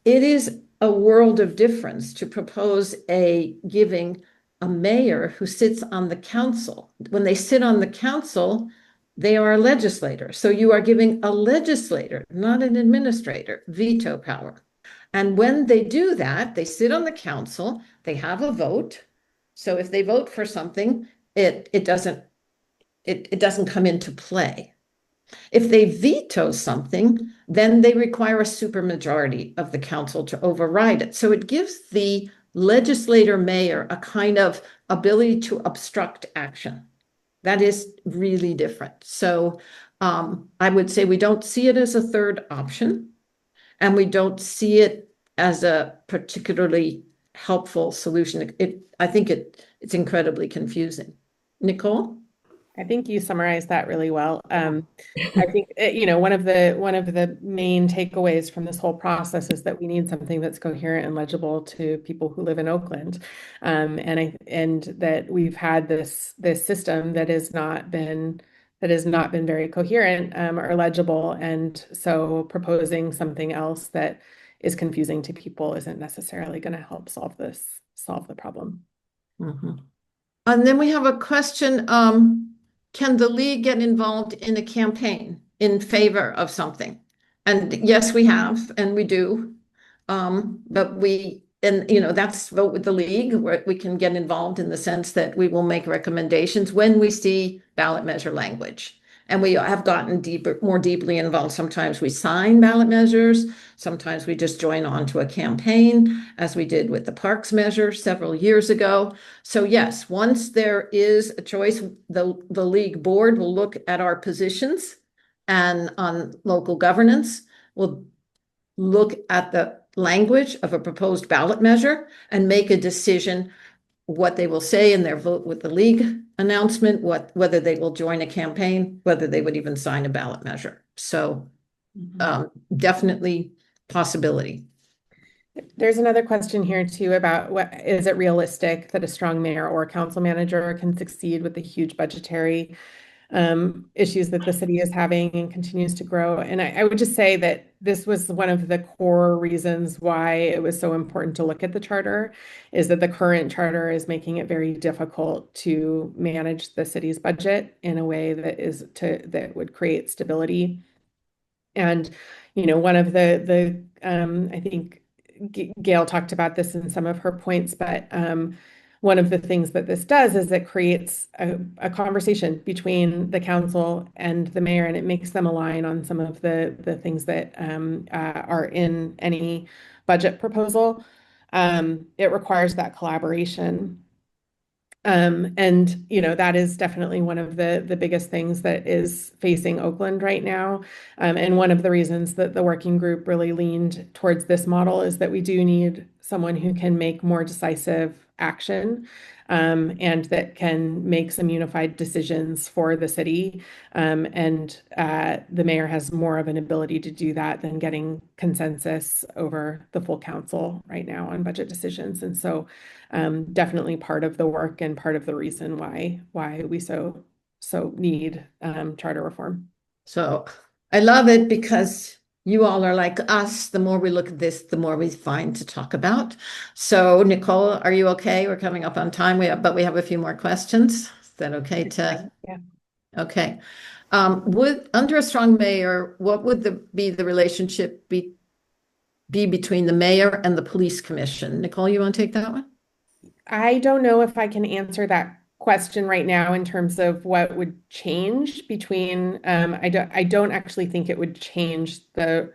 It is a world of difference to propose giving a mayor who sits on the council. When they sit on the council, they are a legislator. So you are giving a legislator, not an administrator, veto power. And when they do that, they sit on the council, they have a vote. So if they vote for something, it doesn't come into play. If they veto something, then they require a supermajority of the council to override it. So it gives the legislator mayor a kind of ability to obstruct action. That is really different. So I would say we don't see it as a third option, and we don't see it as a particularly helpful solution. I think it's incredibly confusing. Nicole?
I think you summarized that really well. I think one of the main takeaways from this whole process is that we need something that's coherent and legible to people who live in Oakland, and that we've had this system that has not been very coherent or legible, and so proposing something else that is confusing to people isn't necessarily going to help solve the problem.
Mm-hmm. And then we have a question. Can the league get involved in a campaign in favor of something? And yes, we have, and we do. But that's vote with the league, where we can get involved in the sense that we will make recommendations when we see ballot measure language. And we have gotten more deeply involved. Sometimes we sign ballot measures. Sometimes we just join on to a campaign, as we did with the parks measure several years ago. So yes, once there is a choice, the league board will look at our positions and on local governance, will look at the language of a proposed ballot measure and make a decision what they will say in their vote with the league announcement, whether they will join a campaign, whether they would even sign a ballot measure. So definitely possibility.
There's another question here too about is it realistic that a strong mayor or council manager can succeed with the huge budgetary issues that the city is having and continues to grow. And I would just say that this was one of the core reasons why it was so important to look at the charter, is that the current charter is making it very difficult to manage the city's budget in a way that would create stability. And, one of the I think Gail talked about this in some of her points, but one of the things that this does is it creates a conversation between the council and the mayor, and it makes them align on some of the things that are in any budget proposal. It requires that collaboration. And that is definitely one of the biggest things that is facing Oakland right now. And one of the reasons that the working group really leaned towards this model is that we do need someone who can make more decisive action, and that can make some unified decisions for the city. And the mayor has more of an ability to do that than getting consensus over the full council right now on budget decisions. And so definitely part of the work and part of the reason why we so need charter reform.
So I love it because you all are like us. The more we look at this, the more we find to talk about. So Nicole, are you okay? We're coming up on time. But we have a few more questions. Is that okay to?
Yeah.
Okay. Under a strong mayor, what would be the relationship be between the mayor and the police commission? Nicole, you want to take that one?
I don't know if I can answer that question right now in terms of what would change between, I don't actually think it would change the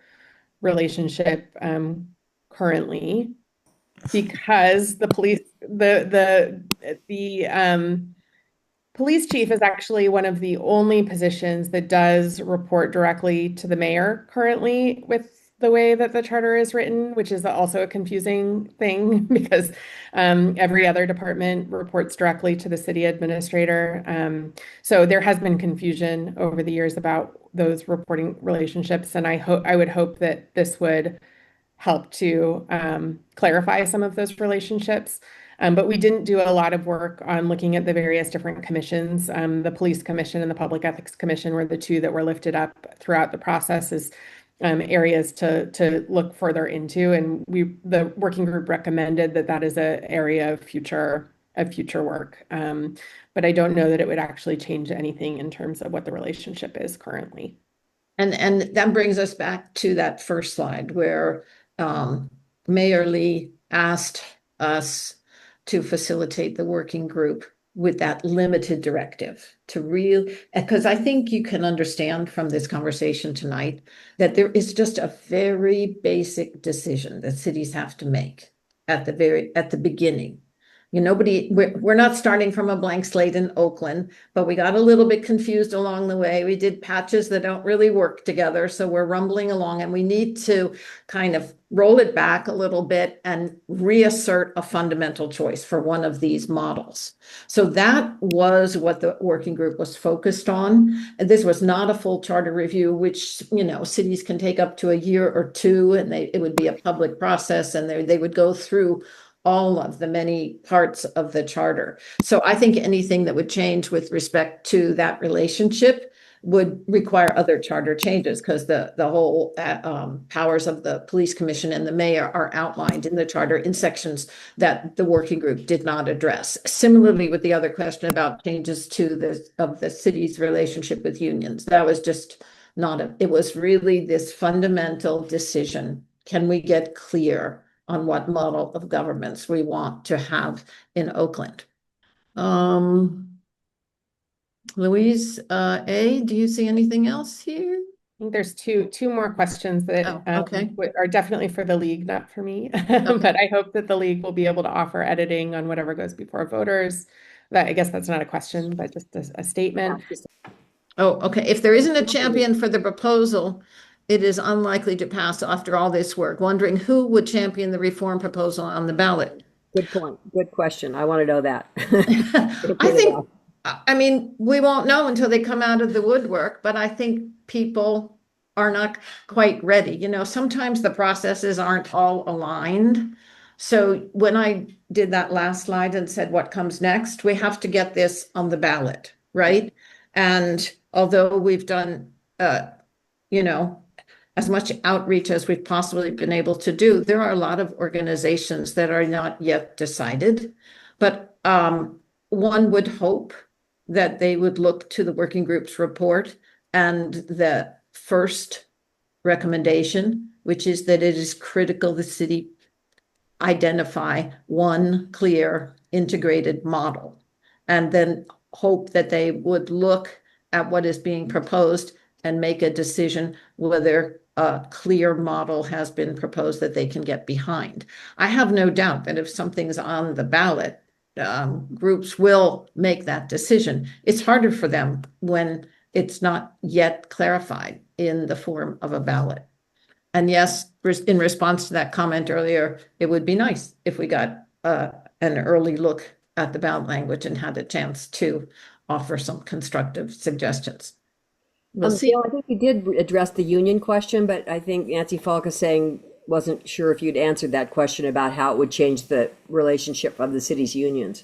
relationship currently, because the police, police chief is actually one of the only positions that does report directly to the mayor currently with the way that the charter is written, which is also a confusing thing because every other department reports directly to the city administrator. So there has been confusion over the years about those reporting relationships, and I would hope that this would help to clarify some of those relationships. But we didn't do a lot of work on looking at the various different commissions. The Police Commission and the Public Ethics Commission were the two that were lifted up throughout the process as areas to look further into. And the working group recommended that is an area of future work. But I don't know that it would actually change anything in terms of what the relationship is currently.
And that brings us back to that first slide where Mayor Lee asked us to facilitate the working group with that limited directive because I think you can understand from this conversation tonight that there is just a very basic decision that cities have to make at the beginning. We're not starting from a blank slate in Oakland, but we got a little bit confused along the way. We did patches that don't really work together. So we're rumbling along and we need to kind of roll it back a little bit and reassert a fundamental choice for one of these models. So that was what the working group was focused on. And this was not a full charter review, which, cities can take up to a year or two, and it would be a public process, and they would go through all of the many parts of the charter. So I think anything that would change with respect to that relationship would require other charter changes because the whole powers of the police commission and the mayor are outlined in the charter in sections that the working group did not address. Similarly, with the other question about changes to the city's relationship with unions, that was just it was really this fundamental decision. Can we get clear on what model of governments we want to have in Oakland? Louise, do you see anything else here?
I think there's two more questions that
okay.
Are definitely for the league, not for me. But I hope that the league will be able to offer editing on whatever goes before voters. I guess that's not a question, but just a statement.
Oh, okay. If there isn't a champion for the proposal, it is unlikely to pass after all this work. Wondering who would champion the reform proposal on the ballot.
Good point. Good question. I want to know that.
I mean, we won't know until they come out of the woodwork, but I think people are not quite ready. Sometimes the processes aren't all aligned. So when I did that last slide and said what comes next, we have to get this on the ballot, right? And although we've done, as much outreach as we've possibly been able to do, there are a lot of organizations that are not yet decided. But one would hope that they would look to the working group's report and the first recommendation, which is that it is critical the city identify one clear integrated model, and then hope that they would look at what is being proposed and make a decision whether a clear model has been proposed that they can get behind. I have no doubt that if something's on the ballot, groups will make that decision. It's harder for them when it's not yet clarified in the form of a ballot. And yes, in response to that comment earlier, it would be nice if we got an early look at the ballot language and had a chance to offer some constructive suggestions. We'll see.
I think you did address the union question, but I think Nancy Falk is saying wasn't sure if you'd answered that question about how it would change the relationship of the city's unions.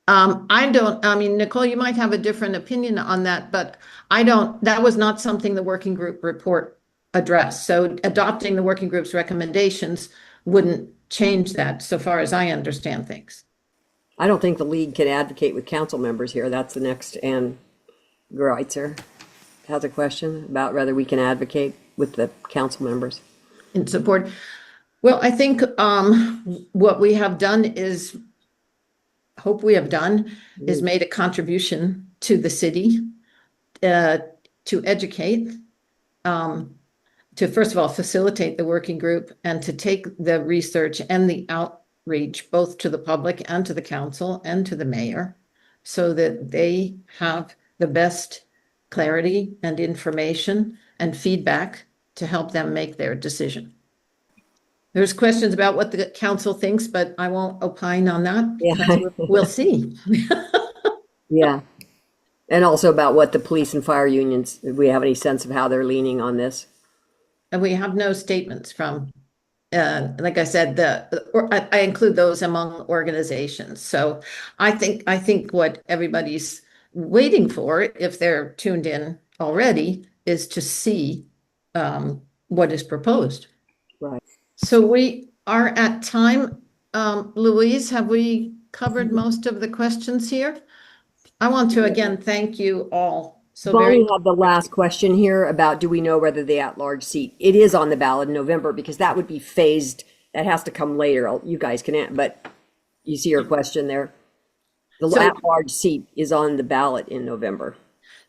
Nicole, you might have a different opinion on that, but that was not something the working group report addressed. So adopting the working group's recommendations wouldn't change that so far as I understand things.
I don't think the league can advocate with council members here. That's the next. Ann Greitzer has a question about whether we can advocate with the council members
in support. Well, I think what we have done is made a contribution to the city to educate, to first of all facilitate the working group, and to take the research and the outreach both to the public and to the council and to the mayor so that they have the best clarity and information and feedback to help them make their decision. There's questions about what the council thinks, but I won't opine on that because we'll see.
Yeah. And also about what the police and fire unions, if we have any sense of how they're leaning on this.
And we have no statements from, like I said, I include those among organizations. So I think what everybody's waiting for, if they're tuned in already, is to see what is proposed.
Right.
So we are at time. Louise, have we covered most of the questions here? I want to again thank you all so very
Bonnie had the last question here about, do we know whether the at-large seat, it is on the ballot in November, because that would be phased. That has to come later. You guys can, but you see her question there. The at-large seat is on the ballot in November.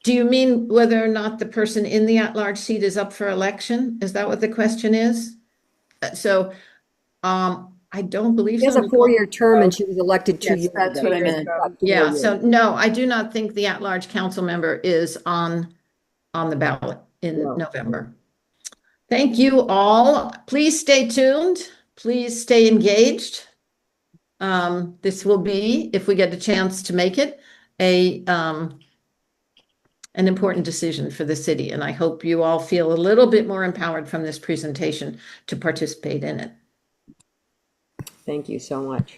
Do you mean whether or not the person in the at-large seat is up for election? Is that what the question is? So, I don't believe
She has
so.
a 4-year term and she was elected 2 years
That's
ago.
what I meant.
Yeah, so no, I do not think the at-large council member is on the ballot in
No.
November. Thank you all. Please stay tuned. Please stay engaged. This will be, if we get a chance to make it, an important decision for the city. And I hope you all feel a little bit more empowered from this presentation to participate in it.
Thank you so much.